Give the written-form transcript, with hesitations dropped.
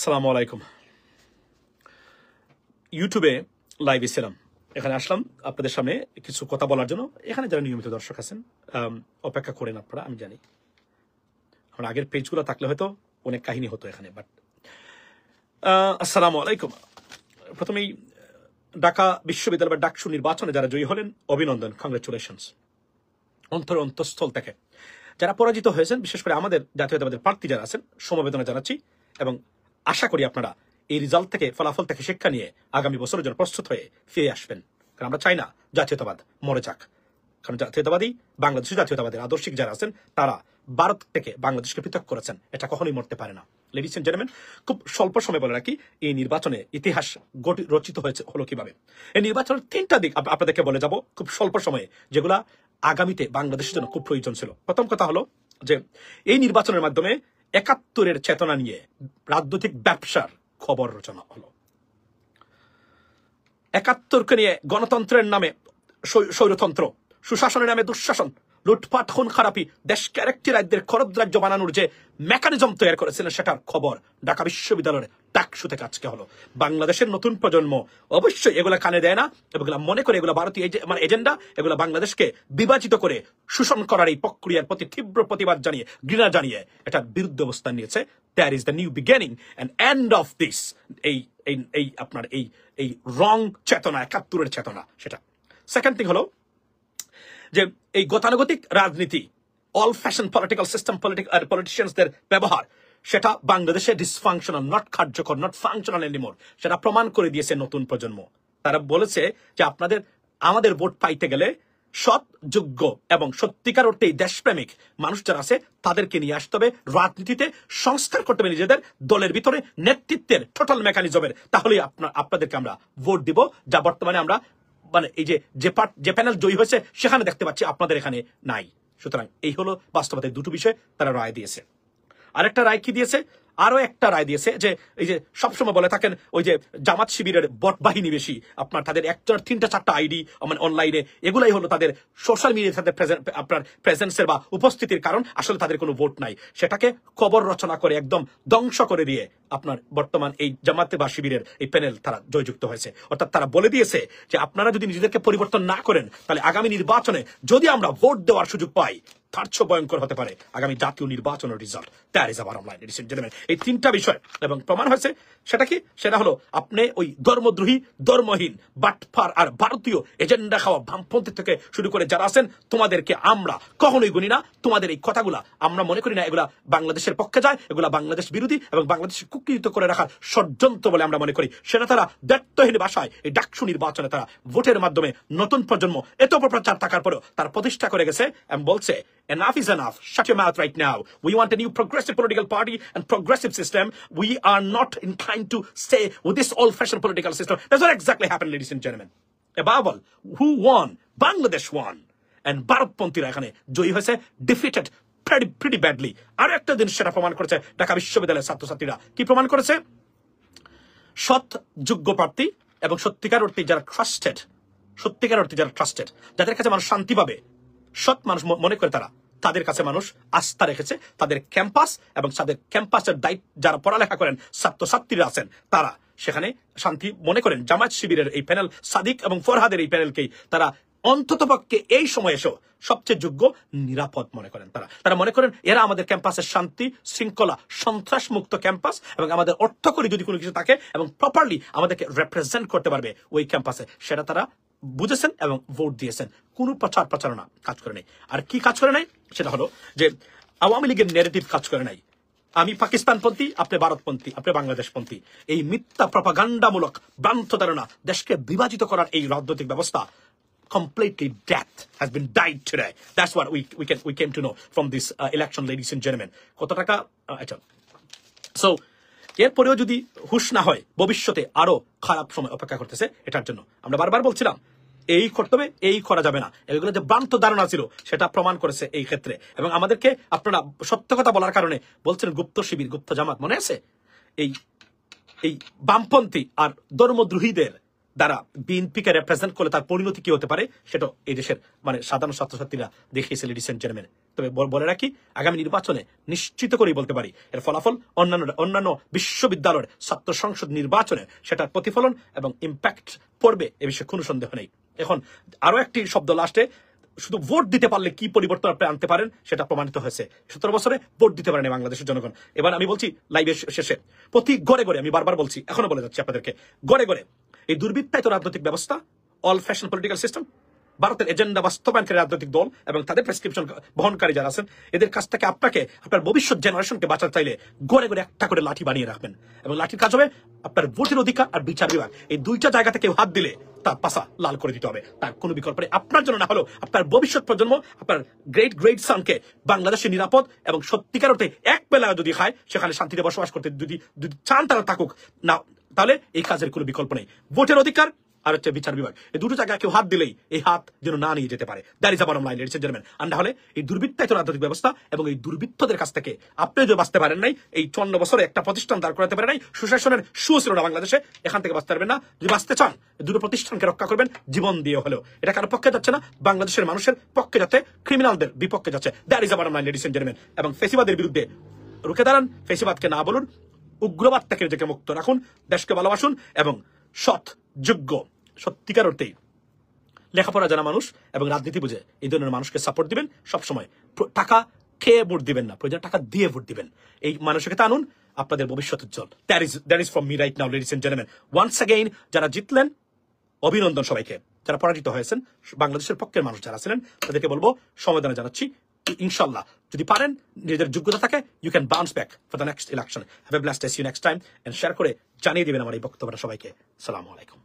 আসসালামু আলাইকুম। ইউটিউবে লাইভে ছিলাম, এখানে আসলাম আপনাদের সামনে কিছু কথা বলার জন্য। এখানে যারা নিয়মিত দর্শক আছেন অপেক্ষা করেন আপনারা, আমি জানি আমার আগের পেজগুলো থাকলে হয়তো অনেক কাহিনী হতো এখানে। বাট আসসালামু আলাইকুম। প্রথমেই ঢাকা বিশ্ববিদ্যালয় বা ডাকসু নির্বাচনে যারা জয়ী হলেন, অভিনন্দন, কংগ্রেচুলেশনস অন্তঃস্থল থেকে। যারা পরাজিত হয়েছেন, বিশেষ করে আমাদের জাতীয়তাবাদের প্রার্থী যারা আছেন, সমবেদনা জানাচ্ছি এবং আশা করি আপনারা এই রেজাল্ট থেকে, ফলাফল থেকে শিক্ষা নিয়ে আগামী বছরের জন্য প্রস্তুত হয়ে ফিরে আসবেন। কারণ আমরা চাই না জাতীয়তাবাদ মরে যাক। কারণ জাতীয়তাবাদী, বাংলাদেশের জাতীয়তাবাদের আদর্শিক যারা আছেন তারা ভারত থেকে বাংলাদেশকে পৃথক করেছেন, এটা কখনোই মরতে পারে না। লেডিস এন্ড জেন্টলম্যান, খুব স্বল্প সময় বলে রাখি এই নির্বাচনে ইতিহাস রচিত হয়েছে হলো কিভাবে। এই নির্বাচনের তিনটা দিক আপনাদেরকে বলে যাব খুব স্বল্প সময়ে, যেগুলা আগামীতে বাংলাদেশের জন্য খুব প্রয়োজন ছিল। প্রথম কথা হলো যে এই নির্বাচনের মাধ্যমে ৭১-এর চেতনা নিয়ে রাজনৈতিক ব্যবসার খবর রচনা হলো। ৭১-কে নিয়ে গণতন্ত্রের নামে স্বৈরতন্ত্র, সুশাসনের নামে দুঃশাসন, লুটপাট, খুন খারাপি, দেশকে আরেকটি রাজ্যের খরদ্রাজ্য বানানোর যে মেকানিজম তৈরি করেছিলেন, সেটার খবর ঢাকা বিশ্ববিদ্যালয়ের ডাকসু থেকে আজকে হলো। বাংলাদেশের নতুন প্রজন্ম অবশ্যই এগুলা কানে দেয় না, এগুলা মনে করে এগুলা ভারতীয় এজেন্ডা, এগুলা বাংলাদেশকে বিভাজিত করে শোষণ করার এই প্রক্রিয়ার প্রতি তীব্র প্রতিবাদ জানিয়ে, ঘৃণা জানিয়ে এটার বিরুদ্ধে অবস্থান নিয়েছে। That is the new beginning and end of this. এই আপনার এই রং চেতনা, ৭১-এর চেতনা, সেটা। সেকেন্ড থিং হলো যে এই গতানুগতিক রাজনীতি, অল ফ্যাশন পলিটিক্যাল সিস্টেম, পলিটিশিয়ানসদের ব্যবহার, সেটা বাংলাদেশে ডিসফাংশনাল, নট কার্যকর, নট ফাংশনাল এনিমোর, সেটা প্রমাণ করে দিয়েছে নতুন প্রজন্ম। তারা বলেছে যে আমাদের ভোট পাইতে গেলে সৎ, যোগ্য এবং সত্যিকার অর্থে দেশপ্রেমিক মানুষ যারা আছে তাদেরকে নিয়ে আসতে হবে, রাজনীতিতে সংস্কার করতে হবে নিজেদের দলের ভিতরে, নেতৃত্বের টোটাল মেকানিজমের। তাহলেই আপনাদেরকে আমরা ভোট দিব, যা বর্তমানে আমরা মানে এই যে প্যানেল জয়ী হয়েছে সেখানে দেখতে পাচ্ছি, আপনাদের এখানে নাই। সুতরাং এই হলো বাস্তবতায় দুটো বিষয় তারা রায় দিয়েছে। আরেকটা রায় কি দিয়েছে? আরো একটা রায় দিয়েছে যে এই যে সবসময় বলে থাকেন ওই যে জামাত শিবিরের বট বাহিনী বেশি, আপনার তাদের ৩-৪টা আইডি মানে অনলাইনে, এগুলাই হলো তাদের সোশ্যাল মিডিয়ার সাথে আপনার প্রেজেন্সের বা উপস্থিতির কারণ। আসলে তাদের কোনো ভোট নাই, সেটাকে খবর রচনা করে একদম ধ্বংস করে দিয়ে আপনার বর্তমান এই জামাতে বা শিবিরের এই প্যানেল তারা জয়যুক্ত হয়েছে। অর্থাৎ তারা বলে দিয়েছে যে আপনারা যদি নিজেদেরকে পরিবর্তন না করেন, তাহলে আগামী নির্বাচনে যদি আমরা ভোট দেওয়ার সুযোগ পাই, তার চেয়ে ভয়ঙ্কর হতে পারে আগামী জাতীয় নির্বাচনের result. That is our online. Ladies and gentleman, এই তিনটা বিষয় এবং প্রমাণ হয়েছে। সেটা কি? সেটা হলো আপনি ওই ধর্মদ্রোহী, ধর্মহীন, বাটপার আর ভারতীয় এজেন্ডা খাওয়া বামপন্থী থেকে শুরু করে যারা আছেন, তোমাদেরকে আমরা কখনোই গুনি না। তোমাদের এই কথাগুলা আমরা মনে করি না এগুলা বাংলাদেশের পক্ষে যায়, এগুলা বাংলাদেশ বিরোধী এবং বাংলাদেশ কুকৃত করে রাখার ষড়যন্ত্র বলে আমরা মনে করি। সেটা তারা দায়িত্বহীন ভাষায় এই ডাকসু নির্বাচনে তারা ভোটের মাধ্যমে নতুন প্রজন্ম এত অপপ্রচার থাকার পরেও তারা প্রতিষ্ঠা করে গেছে এবং বলছে enough is enough. Shut your mouth right now. We want a new progressive political party and progressive system. We are not inclined to stay with this old-fashioned political system. That's what exactly happened, ladies and gentlemen. Above all, who won? Bangladesh won. And ভারতপন্থীরা এখানে জয়ী হয়েছে, defeated pretty badly. আর একটা জিনিস সেটা প্রমাণ করেছে ঢাকা বিশ্ববিদ্যালয়ের ছাত্রছাত্রীরা। কি প্রমাণ করেছে? সৎ, যোগ্য প্রার্থী এবং সত্যিকার অর্থে যারা ট্রাস্টেড, যাদের কাছে মানুষ শান্তি পাবে, সৎ মানুষ মনে করে তাদের কাছে মানুষ আস্থা রেখেছে। তাদের ক্যাম্পাস এবং তাদের ক্যাম্পাসের দায়িত্ব যারা পড়ালেখা করেন, ছাত্রছাত্রীরা আছেন, তারা সেখানে শান্তি মনে করেন। জামাত শিবিরের এই প্যানেল, সাদিক এবং ফরহাদের এই প্যানেলকেই তারা অন্ততপক্ষে এই সময় এসেও সবচেয়ে যোগ্য, নিরাপদ মনে করেন। তারা মনে করেন এরা আমাদের ক্যাম্পাসের শান্তি শৃঙ্খলা, সন্ত্রাস মুক্ত ক্যাম্পাস এবং আমাদের অর্থ করে যদি কোনো কিছু থাকে এবং প্রপারলি আমাদেরকে রিপ্রেজেন্ট করতে পারবে ওই ক্যাম্পাসে, সেটা তারা বুঝেছেন এবং ভোট দিয়েছেন। কোন প্রচারণা কাজ করে নাই। আর কি কাজ করে নাই? সেটা হলো যে আওয়ামী লীগের নেগেটিভ কাজ করে নাই। আমি পাকিস্তানপন্থী, আপনি ভারতপন্থী, আপনি বাংলাদেশপন্থী, এই মিথ্যা প্রপাগান্ডামূলক ভ্রান্ত ধারণা, দেশকে বিভাজিত করার এই রাজনৈতিক ব্যবস্থা completely death has been died today. That's what we came to know from this election, ladies and gentlemen. কত টাকা আচ্ছা, সো এরপরেও যদি হুঁশ না হয়, ভবিষ্যতে আরো খারাপ সময় অপেক্ষা করতেছে এটার জন্য। আমরা বারবার বলছিলাম এই করতে হবে, এই করা যাবে না, এগুলো যে ভ্রান্ত ধারণা ছিল সেটা প্রমাণ করেছে এই ক্ষেত্রে। এবং আমাদেরকে আপনারা সত্য কথা বলার কারণে বলছেন গুপ্ত শিবির, গুপ্ত জামাত, মনে আছে? এই বামপন্থী আর ধর্মদ্রোহীদের দ্বারা বিএনপিকে রিপ্রেজেন্ট করলে তার পরিণতি কি হতে পারে সেটা এই দেশের মানে সাধারণ ছাত্রছাত্রীরা দেখিয়েছে লেডিস এন্ড জেন্টলম্যান। তবে বলে রাখি, আগামী নির্বাচনে নিশ্চিত করেই বলতে পারি এর ফলাফল অন্যান্য বিশ্ববিদ্যালয়ের ছাত্র সংসদ নির্বাচনে সেটার প্রতিফলন এবং ইম্প্যাক্ট পড়বে, এ বিষয়ে কোনো সন্দেহ নেই। এখন আরো একটি শব্দ লাস্টে, শুধু ভোট দিতে পারলে কি পরিবর্তন আপনি আনতে পারেন সেটা প্রমাণিত হয়েছে। 17 বছরে ভোট দিতে পারেনি বাংলাদেশের জনগণ। এবার আমি বলছি লাইভের শেষে, প্রতি ঘরে ঘরে, আমি বারবার বলছি, এখনো বলে যাচ্ছি আপনাদেরকে, ঘরে ঘরে এই দুর্বৃত্তায়িত রাজনৈতিক ব্যবস্থা, অল ফ্যাশন পলিটিক্যাল সিস্টেম, ভারতের এজেন্ডা বাস্তবায়নকারী রাজনৈতিক দল এবং তাদের প্রেসক্রিপশন বহনকারী যারা আছেন, এদের কাছ থেকে আপনাকে আপনার ভবিষ্যৎ জেনারেশনকে বাঁচাতে চাইলে ঘরে ঘরে একটা করে লাঠি বানিয়ে রাখবেন। এবং লাঠির কাজ হবে আপনার ভোটের অধিকার আর বিচার বিভাগ, এই দুইটা জায়গা থেকে হাত দিলে তার পাশা লাল করে দিতে হবে। তার কোনো বিকল্প নেই। আপনার জন্য না হলেও আপনার ভবিষ্যৎ প্রজন্ম, আপনার গ্রেট সানকে বাংলাদেশের নিরাপদ এবং সত্যিকার অর্থে এক বেলা যদি খায় সেখানে শান্তিতে বসবাস করতে যদি চান তারা থাকুক না, তাহলে এই কাজের কোনো বিকল্প নেই। ভোটের অধিকার আর হচ্ছে বিচার বিভাগ, এই দুটো জায়গায় কেউ হাত দিলেই এই হাত যেন না নিয়ে যেতে পারে। That is a bottom line, ladies and gentleman. আর না হলে এই দুর্বৃত্তায়িত রাজনৈতিক ব্যবস্থা এবং এই দুর্বৃত্তদের কাছ থেকে আপনি যদি বাঁচতে পারেন নাই, এই 54 বছরে একটা প্রতিষ্ঠান দাঁড় করাতে পারেন নাই, সুশাসনের শু ছিল না বাংলাদেশে, এখান থেকে বাঁচতে পারবেন না। যদি বাঁচতে চান দুটো প্রতিষ্ঠানকে রক্ষা করবেন জীবন দিয়ে হলেও। এটা কারো পক্ষে যাচ্ছে না, বাংলাদেশের মানুষের পক্ষে যাচ্ছে, ক্রিমিনালদের বিপক্ষে যাচ্ছে। That is a bottom line, ladies and gentleman. এবং ফেসিবাদের বিরুদ্ধে রুখে দাঁড়ান, ফেসিবাদকে না বলুন, উগ্রবাদ থেকে নিজেকে মুক্ত রাখুন, দেশকে ভালোবাসুন এবং সৎ, যোগ্য, সত্যিকার অর্থেই লেখাপড়া জানা মানুষ এবং রাজনীতি বুঝে এই ধরনের মানুষকে সাপোর্ট দিবেন। সবসময় টাকা খেয়ে ভোট দিবেন না, প্রয়োজন টাকা দিয়ে ভোট দিবেন। এই মানসিকতা আনুন, আপনাদের ভবিষ্যৎ উজ্জ্বল। That is from me right now, ladies and gentleman. Once again, যারা জিতলেন অভিনন্দন সবাইকে, যারা পরাজিত হয়েছেন বাংলাদেশের পক্ষের মানুষ যারা ছিলেন তাদেরকে বলবো সমবেদনা জানাচ্ছি। ইনশাল্লাহ যদি পারেন, নিজেদের যোগ্যতা থাকে, you can bounce back for the next election. Have a blessed day, see you next time. And share করে জানিয়ে দিবেন আমার এই বক্তব্যটা সবাইকে। আসসালামু আলাইকুম।